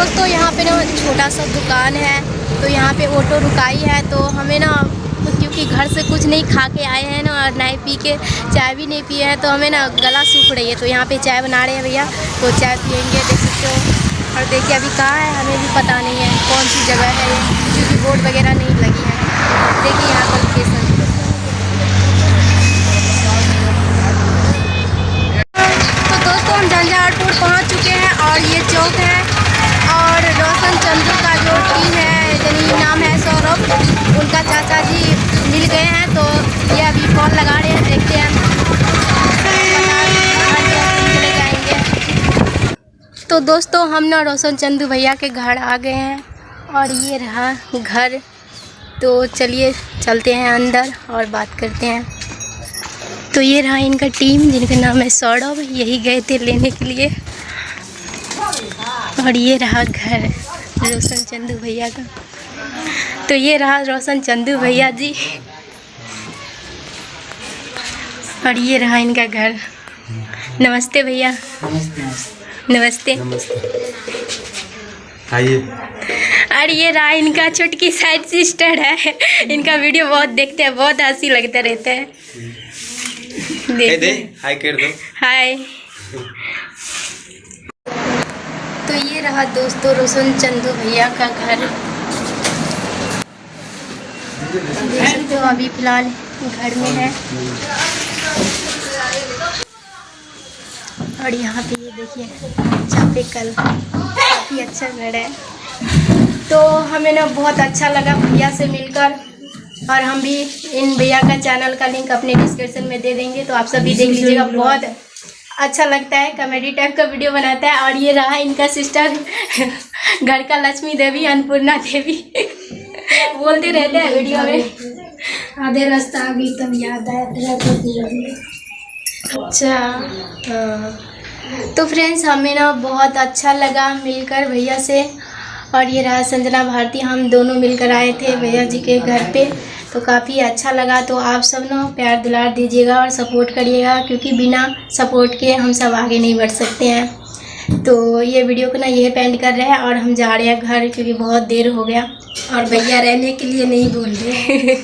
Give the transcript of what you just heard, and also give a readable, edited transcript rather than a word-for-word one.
दोस्तों यहाँ पे ना छोटा सा दुकान है, तो यहाँ पे ऑटो रुकाई है। तो हमें ना क्योंकि घर से कुछ नहीं खा के आए हैं ना और नहीं पी के चाय भी नहीं पिए हैं, तो हमें ना गला सूख रही है। तो यहाँ पे चाय बना रहे हैं भैया, तो चाय पियेंगे, देख सकते हो। और देखिए अभी कहाँ है हमें भी पता नहीं है कौन सी जगह है ये, क्योंकि बोर्ड वगैरह नहीं लगी है। देखिए यहाँ का लोकेशन। तो दोस्तों हम झंझारपुर पहुँच चुके हैं और ये चौक है। और रोशन चंद्र का जो टीम है, जिनका नाम है सौरभ, उनका चाचा जी मिल गए हैं। तो ये अभी फोन लगा रहे हैं, देखते हैं चले जाएंगे। तो दोस्तों हम ना रोशन चंद्र भैया के घर आ गए हैं और ये रहा घर। तो चलिए चलते हैं अंदर और बात करते हैं। तो ये रहा इनका टीम, जिनका नाम है सौरभ, यही गए थे लेने के लिए। और ये रहा घर रोशन चंद्र भैया का। तो ये रहा रोशन चंद्र भैया जी, और ये रहा इनका घर। नमस्ते भैया। नमस्ते। आइए। और ये रहा इनका छोटकी साइड सिस्टर है, इनका वीडियो बहुत देखते हैं, बहुत हंसी लगता रहता है। हाय कर दो। हाय। तो ये रहा दोस्तों रोशन चंद्र भैया का घर। तो अभी फिलहाल घर में है। और यहाँ पे ये देखिए चापेकल, काफ़ी अच्छा घर है। तो हमें ना बहुत अच्छा लगा भैया से मिलकर, और हम भी इन भैया का चैनल का लिंक अपने डिस्क्रिप्शन में दे देंगे, तो आप सभी देख लीजिएगा। बहुत अच्छा लगता है, कॉमेडी टाइप का वीडियो बनाता है। और ये रहा इनका सिस्टर, घर का लक्ष्मी देवी, अन्नपूर्णा देवी बोलते रहते हैं वीडियो में। आधे रास्ता अभी तब याद आया। अच्छा तो फ्रेंड्स हमें ना बहुत अच्छा लगा मिलकर भैया से। और ये रहा संजना भारती, हम दोनों मिलकर आए थे भैया जी के घर पे, तो काफ़ी अच्छा लगा। तो आप सब ना प्यार दुलार दीजिएगा और सपोर्ट करिएगा, क्योंकि बिना सपोर्ट के हम सब आगे नहीं बढ़ सकते हैं। तो ये वीडियो को ना ये पेंड कर रहे हैं और हम जा रहे हैं घर, क्योंकि बहुत देर हो गया और भैया रहने के लिए नहीं बोल रहे।